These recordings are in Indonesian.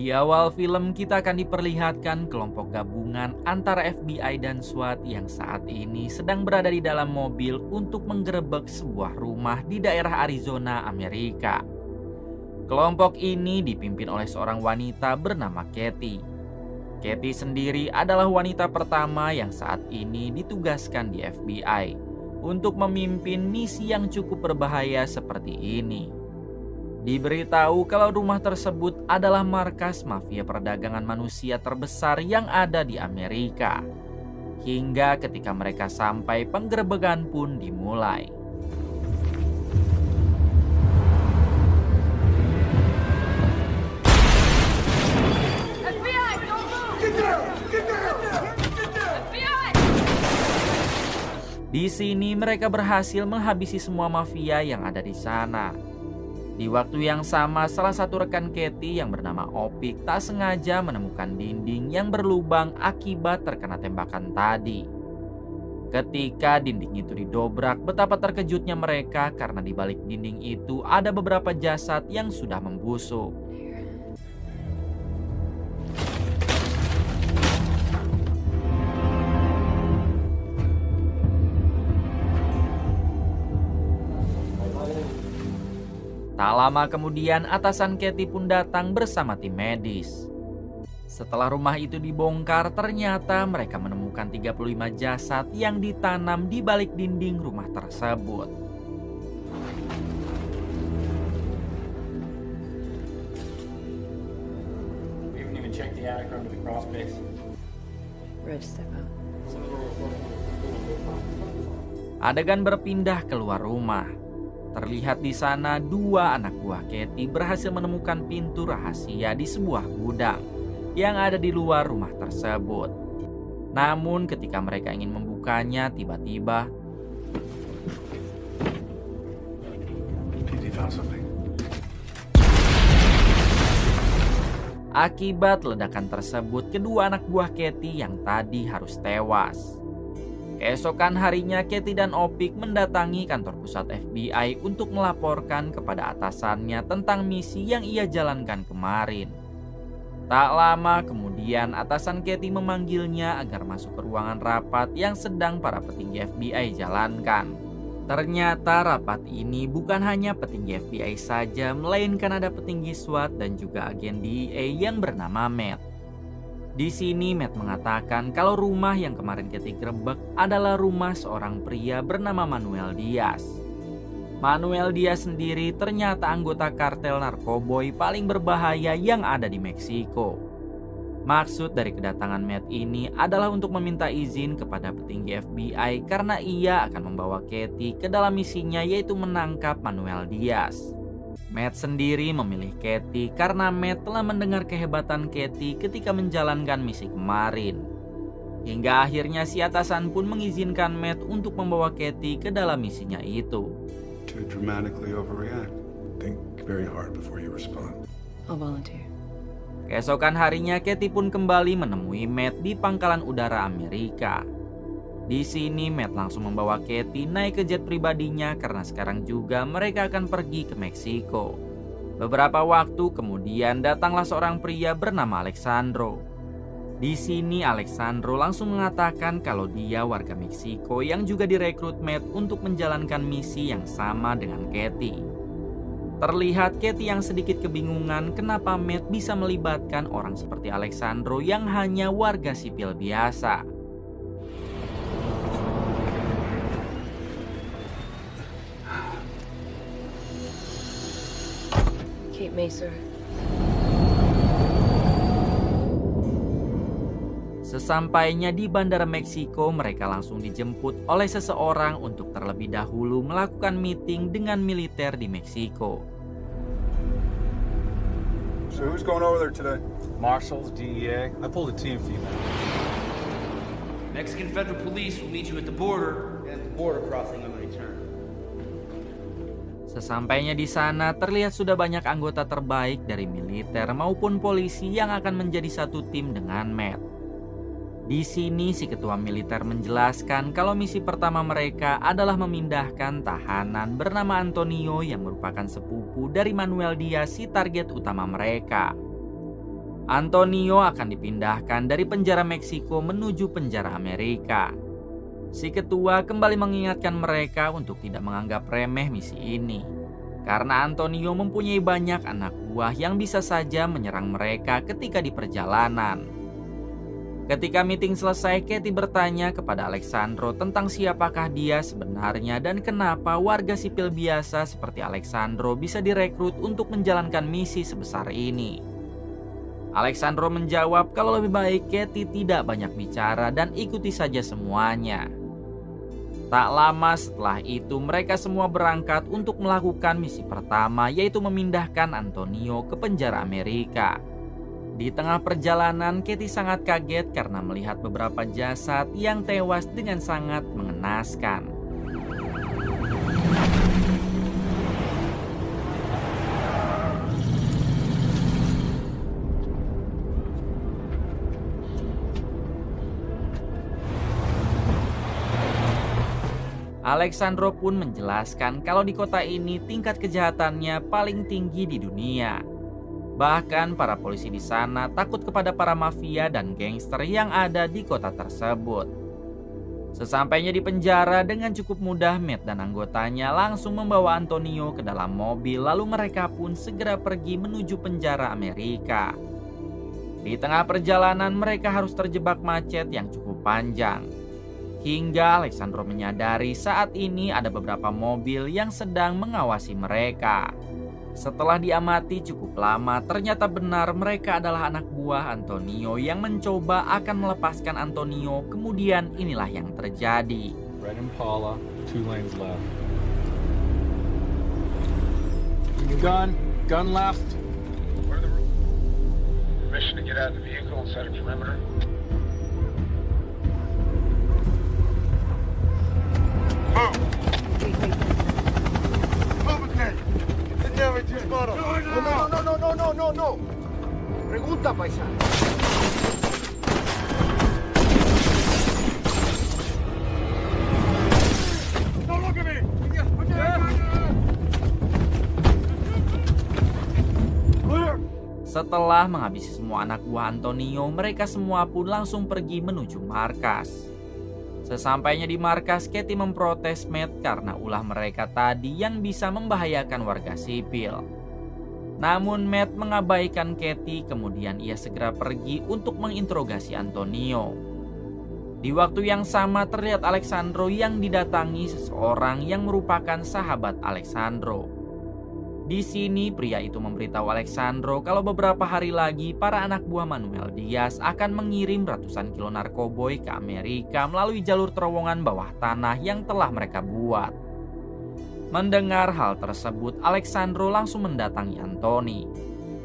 Di awal film kita akan diperlihatkan kelompok gabungan antara FBI dan SWAT yang saat ini sedang berada di dalam mobil untuk menggerebek sebuah rumah di daerah Arizona, Amerika. Kelompok ini dipimpin oleh seorang wanita bernama Kathy. Kathy sendiri adalah wanita pertama yang saat ini ditugaskan di FBI untuk memimpin misi yang cukup berbahaya seperti ini. Diberitahu kalau rumah tersebut adalah markas mafia perdagangan manusia terbesar yang ada di Amerika. Hingga ketika mereka sampai, penggerebekan pun dimulai. Di sini mereka berhasil menghabisi semua mafia yang ada di sana. Di waktu yang sama, salah satu rekan Kathy yang bernama Opik tak sengaja menemukan dinding yang berlubang akibat terkena tembakan tadi. Ketika dinding itu didobrak, betapa terkejutnya mereka karena di balik dinding itu ada beberapa jasad yang sudah membusuk. Tak lama kemudian atasan Kathy pun datang bersama tim medis. Setelah rumah itu dibongkar, ternyata mereka menemukan 35 jasad yang ditanam di balik dinding rumah tersebut. Adegan berpindah keluar rumah. Terlihat di sana dua anak buah Kathy berhasil menemukan pintu rahasia di sebuah gudang yang ada di luar rumah tersebut. Namun ketika mereka ingin membukanya, tiba-tiba akibat ledakan tersebut, kedua anak buah Kathy yang tadi harus tewas. Keesokan harinya, Kathy dan Opik mendatangi kantor pusat FBI untuk melaporkan kepada atasannya tentang misi yang ia jalankan kemarin. Tak lama kemudian, atasan Kathy memanggilnya agar masuk ke ruangan rapat yang sedang para petinggi FBI jalankan. Ternyata rapat ini bukan hanya petinggi FBI saja, melainkan ada petinggi SWAT dan juga agen DEA yang bernama Matt. Di sini Matt mengatakan kalau rumah yang kemarin Kathy gerebek adalah rumah seorang pria bernama Manuel Diaz. Manuel Diaz sendiri ternyata anggota kartel narkoboy paling berbahaya yang ada di Meksiko. Maksud dari kedatangan Matt ini adalah untuk meminta izin kepada petinggi FBI karena ia akan membawa Kathy ke dalam misinya, yaitu menangkap Manuel Diaz. Matt sendiri memilih Kathy karena Matt telah mendengar kehebatan Kathy ketika menjalankan misi kemarin. Hingga akhirnya si atasan pun mengizinkan Matt untuk membawa Kathy ke dalam misinya itu. Keesokan harinya, Kathy pun kembali menemui Matt di pangkalan udara Amerika. Di sini Matt langsung membawa Kathy naik ke jet pribadinya karena sekarang juga mereka akan pergi ke Meksiko. Beberapa waktu kemudian datanglah seorang pria bernama Alexandro. Di sini Alexandro langsung mengatakan kalau dia warga Meksiko yang juga direkrut Matt untuk menjalankan misi yang sama dengan Kathy. Terlihat Kathy yang sedikit kebingungan kenapa Matt bisa melibatkan orang seperti Alexandro yang hanya warga sipil biasa. Cape Mesa. Sesampainya di bandara Meksiko, mereka langsung dijemput oleh seseorang untuk terlebih dahulu melakukan meeting dengan militer di Meksiko. So who's going over there today? Marshals, DEA. I pulled a team for you, man. Mexican Federal Police will meet you at the border and the border crossing on return. Sesampainya di sana, terlihat sudah banyak anggota terbaik dari militer maupun polisi yang akan menjadi satu tim dengan Matt. Di sini si ketua militer menjelaskan kalau misi pertama mereka adalah memindahkan tahanan bernama Antonio yang merupakan sepupu dari Manuel Diaz, si target utama mereka. Antonio akan dipindahkan dari penjara Meksiko menuju penjara Amerika. Si ketua kembali mengingatkan mereka untuk tidak menganggap remeh misi ini, karena Antonio mempunyai banyak anak buah yang bisa saja menyerang mereka ketika di perjalanan. Ketika meeting selesai, Katie bertanya kepada Alexandro tentang siapakah dia sebenarnya dan kenapa warga sipil biasa seperti Alexandro bisa direkrut untuk menjalankan misi sebesar ini. Alexandro menjawab kalau lebih baik Katie tidak banyak bicara dan ikuti saja semuanya. Tak lama setelah itu mereka semua berangkat untuk melakukan misi pertama, yaitu memindahkan Antonio ke penjara Amerika. Di tengah perjalanan, Katie sangat kaget karena melihat beberapa jasad yang tewas dengan sangat mengenaskan. Alexandro pun menjelaskan kalau di kota ini tingkat kejahatannya paling tinggi di dunia. Bahkan para polisi di sana takut kepada para mafia dan gangster yang ada di kota tersebut. Sesampainya di penjara, dengan cukup mudah Matt dan anggotanya langsung membawa Antonio ke dalam mobil, lalu mereka pun segera pergi menuju penjara Amerika. Di tengah perjalanan mereka harus terjebak macet yang cukup panjang. Hingga Alexandro menyadari saat ini ada beberapa mobil yang sedang mengawasi mereka. Setelah diamati cukup lama, ternyata benar mereka adalah anak buah Antonio yang mencoba akan melepaskan Antonio. Kemudian inilah yang terjadi. Red Impala, 2 lanes left. Gun left. What are the rules? Permission to get out of the vehicle and set a perimeter. Move! Move again! No. Pregunta, paisano. Don't look at me! Clear! Setelah menghabisi semua anak buah Antonio, mereka semua pun langsung pergi menuju markas. Sesampainya di markas, Katie memprotes Matt karena ulah mereka tadi yang bisa membahayakan warga sipil. Namun Matt mengabaikan Katie, kemudian ia segera pergi untuk menginterogasi Antonio. Di waktu yang sama terlihat Alexandro yang didatangi seseorang yang merupakan sahabat Alexandro. Di sini pria itu memberitahu Alexandro kalau beberapa hari lagi para anak buah Manuel Diaz akan mengirim ratusan kilo narkoboy ke Amerika melalui jalur terowongan bawah tanah yang telah mereka buat. Mendengar hal tersebut, Alexandro langsung mendatangi Anthony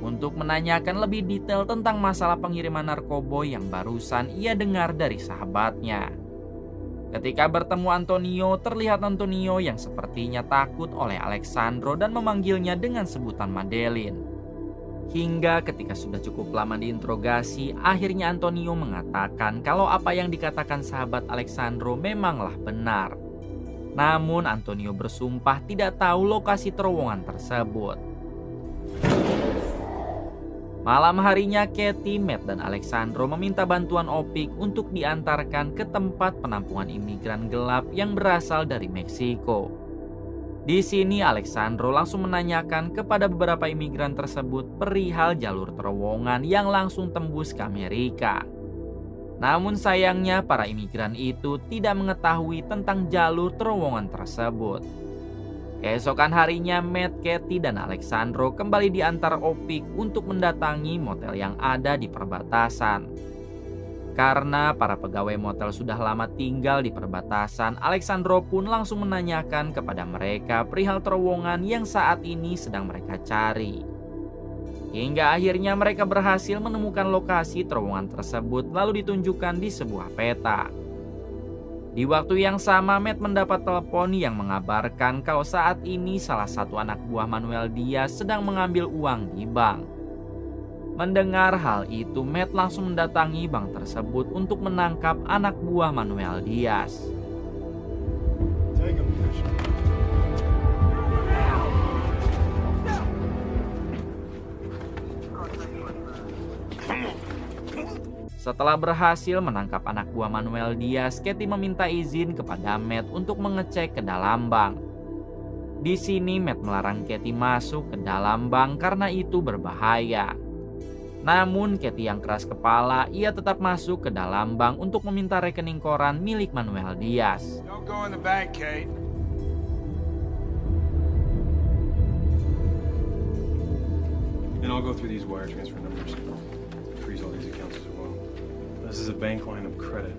untuk menanyakan lebih detail tentang masalah pengiriman narkoboy yang barusan ia dengar dari sahabatnya. Ketika bertemu Antonio, terlihat Antonio yang sepertinya takut oleh Alexandro dan memanggilnya dengan sebutan Madeline. Hingga ketika sudah cukup lama diinterogasi, akhirnya Antonio mengatakan kalau apa yang dikatakan sahabat Alexandro memanglah benar. Namun Antonio bersumpah tidak tahu lokasi terowongan tersebut. Malam harinya, Katie, Matt, dan Alexandro meminta bantuan Opik untuk diantarkan ke tempat penampungan imigran gelap yang berasal dari Meksiko. Di sini Alexandro langsung menanyakan kepada beberapa imigran tersebut perihal jalur terowongan yang langsung tembus ke Amerika. Namun sayangnya para imigran itu tidak mengetahui tentang jalur terowongan tersebut. Keesokan harinya, Matt, Katie, dan Alexandro kembali diantar Opik untuk mendatangi motel yang ada di perbatasan. Karena para pegawai motel sudah lama tinggal di perbatasan, Alexandro pun langsung menanyakan kepada mereka perihal terowongan yang saat ini sedang mereka cari. Hingga akhirnya mereka berhasil menemukan lokasi terowongan tersebut lalu ditunjukkan di sebuah peta. Di waktu yang sama, Matt mendapat telepon yang mengabarkan kalau saat ini salah satu anak buah Manuel Diaz sedang mengambil uang di bank. Mendengar hal itu, Matt langsung mendatangi bank tersebut untuk menangkap anak buah Manuel Diaz. Setelah berhasil menangkap anak buah Manuel Diaz, Katie meminta izin kepada Matt untuk mengecek ke dalam bank. Di sini Matt melarang Katie masuk ke dalam bank karena itu berbahaya. Namun Katie yang keras kepala, ia tetap masuk ke dalam bank untuk meminta rekening koran milik Manuel Diaz. Don't go in the bank, Kate. And I'll go through these wire transfer numbers. Freeze all these accounts as well. This is a bank line of credit.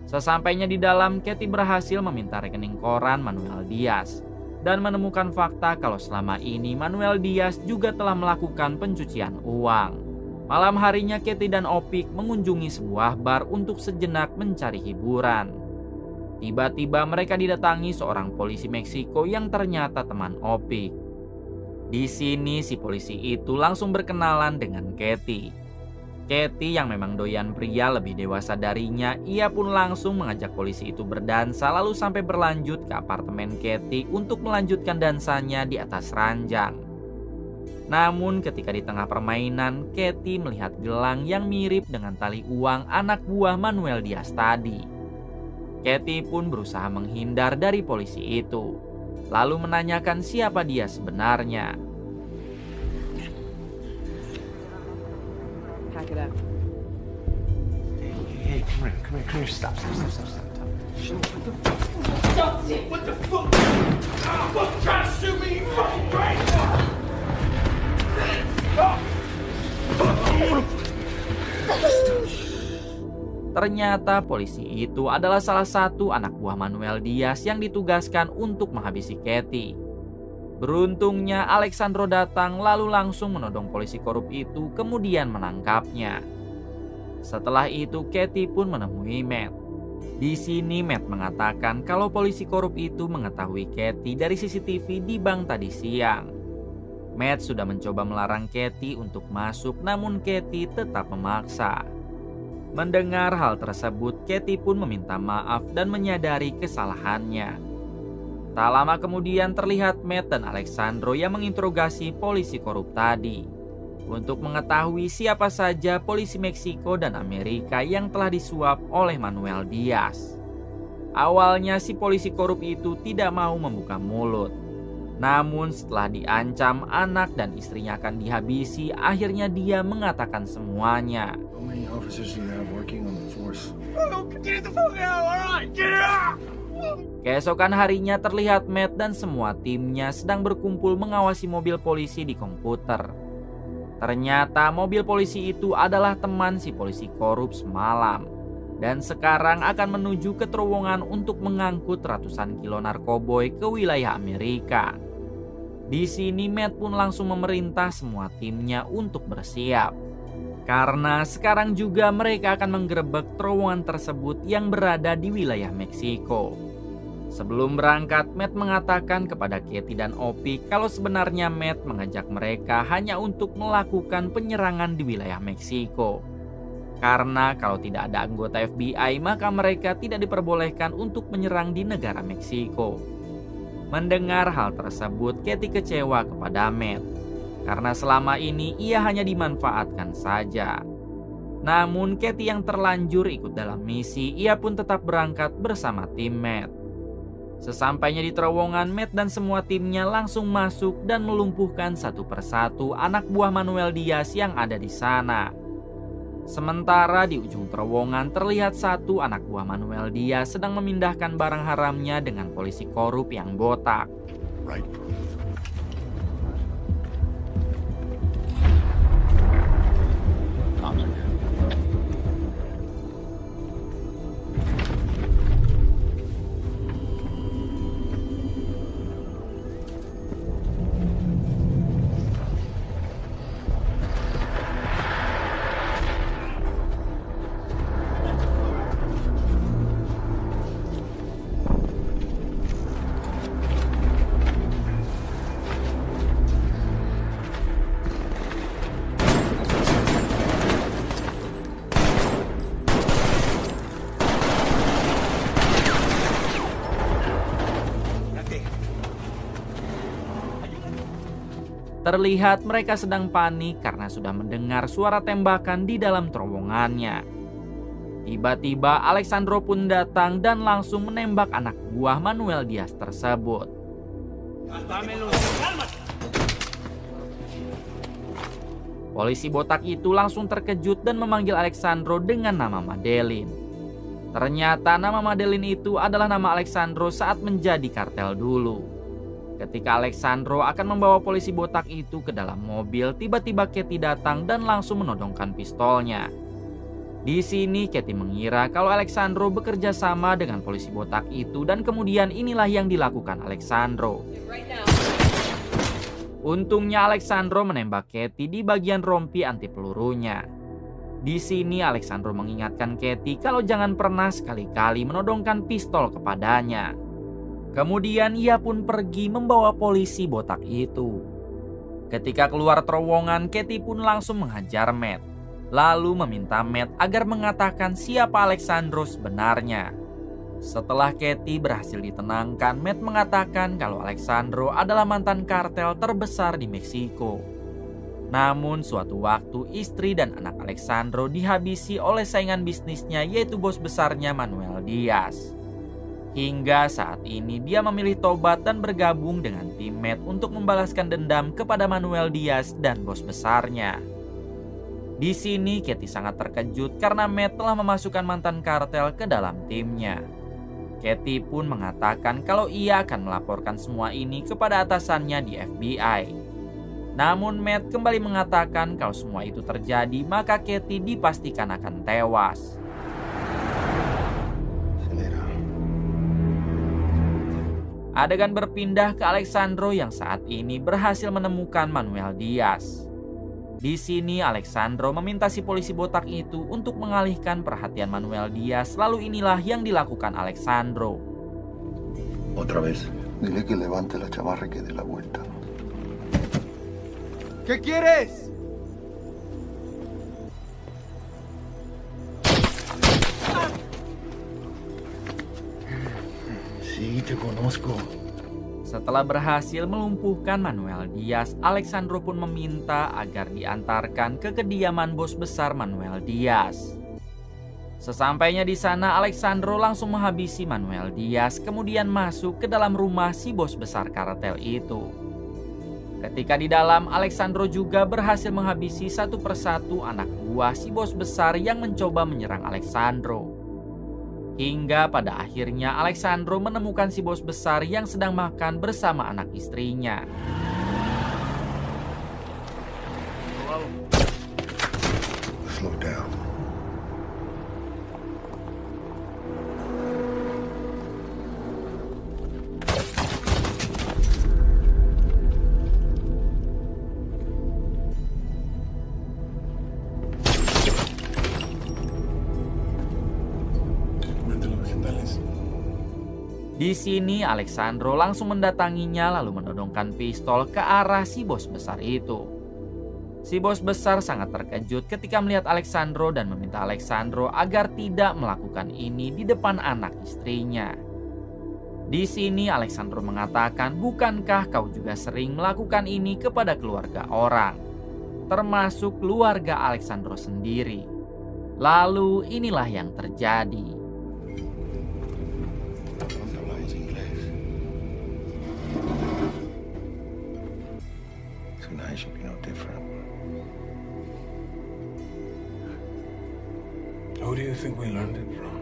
Sesampainya di dalam, Katie berhasil meminta rekening koran Manuel Diaz dan menemukan fakta kalau selama ini Manuel Diaz juga telah melakukan pencucian uang. Malam harinya Katie dan Opik mengunjungi sebuah bar untuk sejenak mencari hiburan. Tiba-tiba mereka didatangi seorang polisi Meksiko yang ternyata teman Opik. Di sini si polisi itu langsung berkenalan dengan Katie. Katie yang memang doyan pria lebih dewasa darinya, ia pun langsung mengajak polisi itu berdansa lalu sampai berlanjut ke apartemen Katie untuk melanjutkan dansanya di atas ranjang. Namun ketika di tengah permainan, Katie melihat gelang yang mirip dengan tali uang anak buah Manuel Diaz tadi. Katie pun berusaha menghindar dari polisi itu, lalu menanyakan siapa dia sebenarnya. Pack it up. Hey, come here, stop. Ternyata polisi itu adalah salah satu anak buah Manuel Diaz yang ditugaskan untuk menghabisi Katie. Beruntungnya Alexandro datang lalu langsung menodong polisi korup itu kemudian menangkapnya. Setelah itu Katie pun menemui Matt. Di sini Matt mengatakan kalau polisi korup itu mengetahui Katie dari CCTV di bank tadi siang. Matt sudah mencoba melarang Katie untuk masuk namun Katie tetap memaksa. Mendengar hal tersebut, Katie pun meminta maaf dan menyadari kesalahannya. Tak lama kemudian terlihat Matt dan Alexandro yang menginterogasi polisi korup tadi untuk mengetahui siapa saja polisi Meksiko dan Amerika yang telah disuap oleh Manuel Diaz. Awalnya si polisi korup itu tidak mau membuka mulut. Namun setelah diancam anak dan istrinya akan dihabisi, akhirnya dia mengatakan semuanya. How many officers do you have working on the force? Get the fuck out, all right? Get out! Keesokan harinya terlihat Matt dan semua timnya sedang berkumpul mengawasi mobil polisi di komputer. Ternyata mobil polisi itu adalah teman si polisi korup semalam dan sekarang akan menuju ke terowongan untuk mengangkut ratusan kilo narkoboy ke wilayah Amerika. Di sini Matt pun langsung memerintah semua timnya untuk bersiap. Karena sekarang juga mereka akan menggerebek terowongan tersebut yang berada di wilayah Meksiko. Sebelum berangkat, Matt mengatakan kepada Katie dan Opik kalau sebenarnya Matt mengajak mereka hanya untuk melakukan penyerangan di wilayah Meksiko. Karena kalau tidak ada anggota FBI, maka mereka tidak diperbolehkan untuk menyerang di negara Meksiko. Mendengar hal tersebut, Katie kecewa kepada Matt. Karena selama ini ia hanya dimanfaatkan saja. Namun Katie yang terlanjur ikut dalam misi, ia pun tetap berangkat bersama tim Matt. Sesampainya di terowongan, Matt dan semua timnya langsung masuk dan melumpuhkan satu persatu anak buah Manuel Diaz yang ada di sana. Sementara di ujung terowongan terlihat satu anak buah Manuel Diaz sedang memindahkan barang haramnya dengan polisi korup yang botak. Right. Terlihat mereka sedang panik karena sudah mendengar suara tembakan di dalam terowongannya. Tiba-tiba Alexandro pun datang dan langsung menembak anak buah Manuel Diaz tersebut. Polisi botak itu langsung terkejut dan memanggil Alexandro dengan nama Madeline. Ternyata nama Madeline itu adalah nama Alexandro saat menjadi kartel dulu. Ketika Alexandro akan membawa polisi botak itu ke dalam mobil, tiba-tiba Katie datang dan langsung menodongkan pistolnya. Di sini Katie mengira kalau Alexandro bekerja sama dengan polisi botak itu dan kemudian inilah yang dilakukan Alexandro. Untungnya Alexandro menembak Katie di bagian rompi anti pelurunya. Di sini Alexandro mengingatkan Katie kalau jangan pernah sekali-kali menodongkan pistol kepadanya. Kemudian ia pun pergi membawa polisi botak itu. Ketika keluar terowongan, Katie pun langsung menghajar Matt, lalu meminta Matt agar mengatakan siapa Alexandro sebenarnya. Setelah Katie berhasil ditenangkan, Matt mengatakan kalau Alexandro adalah mantan kartel terbesar di Meksiko. Namun suatu waktu istri dan anak Alexandro dihabisi oleh saingan bisnisnya yaitu bos besarnya Manuel Diaz. Hingga saat ini dia memilih tobat dan bergabung dengan tim Matt untuk membalaskan dendam kepada Manuel Diaz dan bos besarnya. Di sini Katie sangat terkejut karena Matt telah memasukkan mantan kartel ke dalam timnya. Katie pun mengatakan kalau ia akan melaporkan semua ini kepada atasannya di FBI. Namun Matt kembali mengatakan kalau semua itu terjadi maka Katie dipastikan akan tewas. Adegan berpindah ke Alexandro yang saat ini berhasil menemukan Manuel Diaz. Di sini Alexandro meminta si polisi botak itu untuk mengalihkan perhatian Manuel Diaz, lalu inilah yang dilakukan Alexandro. Otra vez. Dile que levante la chamarra y que dé la vuelta. ¿Qué quieres? Sí, te conozco. Setelah berhasil melumpuhkan Manuel Diaz, Alexandro pun meminta agar diantarkan ke kediaman bos besar Manuel Diaz. Sesampainya di sana, Alexandro langsung menghabisi Manuel Diaz, kemudian masuk ke dalam rumah si bos besar kartel itu. Ketika di dalam, Alexandro juga berhasil menghabisi satu persatu anak buah si bos besar yang mencoba menyerang Alexandro. Hingga pada akhirnya Alexandro menemukan si bos besar yang sedang makan bersama anak istrinya. Slow down. Di sini Alexandro langsung mendatanginya lalu menodongkan pistol ke arah si bos besar itu. Si bos besar sangat terkejut ketika melihat Alexandro dan meminta Alexandro agar tidak melakukan ini di depan anak istrinya. Di sini Alexandro mengatakan, bukankah kau juga sering melakukan ini kepada keluarga orang, termasuk keluarga Alexandro sendiri. Lalu inilah yang terjadi. Tonight should be no different. Who do you think we learned it from?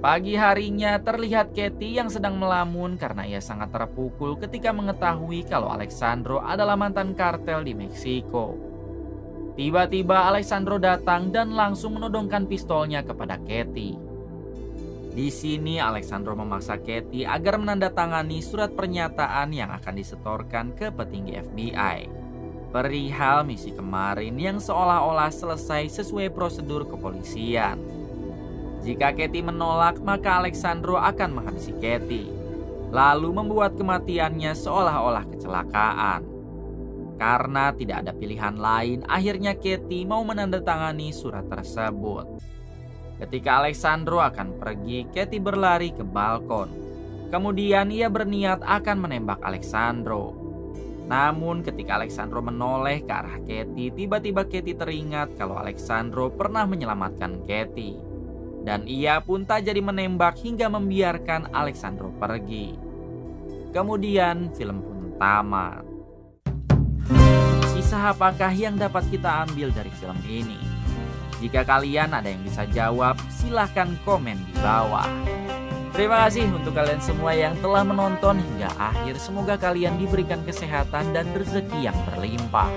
Pagi harinya terlihat Katie yang sedang melamun karena ia sangat terpukul ketika mengetahui kalau Alexandro adalah mantan kartel di Meksiko. Tiba-tiba Alexandro datang dan langsung menodongkan pistolnya kepada Katie. Di sini Alexandro memaksa Katie agar menandatangani surat pernyataan yang akan disetorkan ke petinggi FBI perihal misi kemarin yang seolah-olah selesai sesuai prosedur kepolisian. Jika Katie menolak, maka Alexandro akan menghabisi Katie, lalu membuat kematiannya seolah-olah kecelakaan. Karena tidak ada pilihan lain, akhirnya Katie mau menandatangani surat tersebut. Ketika Alessandro akan pergi, Katie berlari ke balkon. Kemudian ia berniat akan menembak Alessandro. Namun ketika Alessandro menoleh ke arah Katie, tiba-tiba Katie teringat kalau Alessandro pernah menyelamatkan Katie. Dan ia pun tak jadi menembak hingga membiarkan Alessandro pergi. Kemudian film pun tamat. Kisah apakah yang dapat kita ambil dari film ini? Jika kalian ada yang bisa jawab, silahkan komen di bawah. Terima kasih untuk kalian semua yang telah menonton hingga akhir. Semoga kalian diberikan kesehatan dan rezeki yang berlimpah.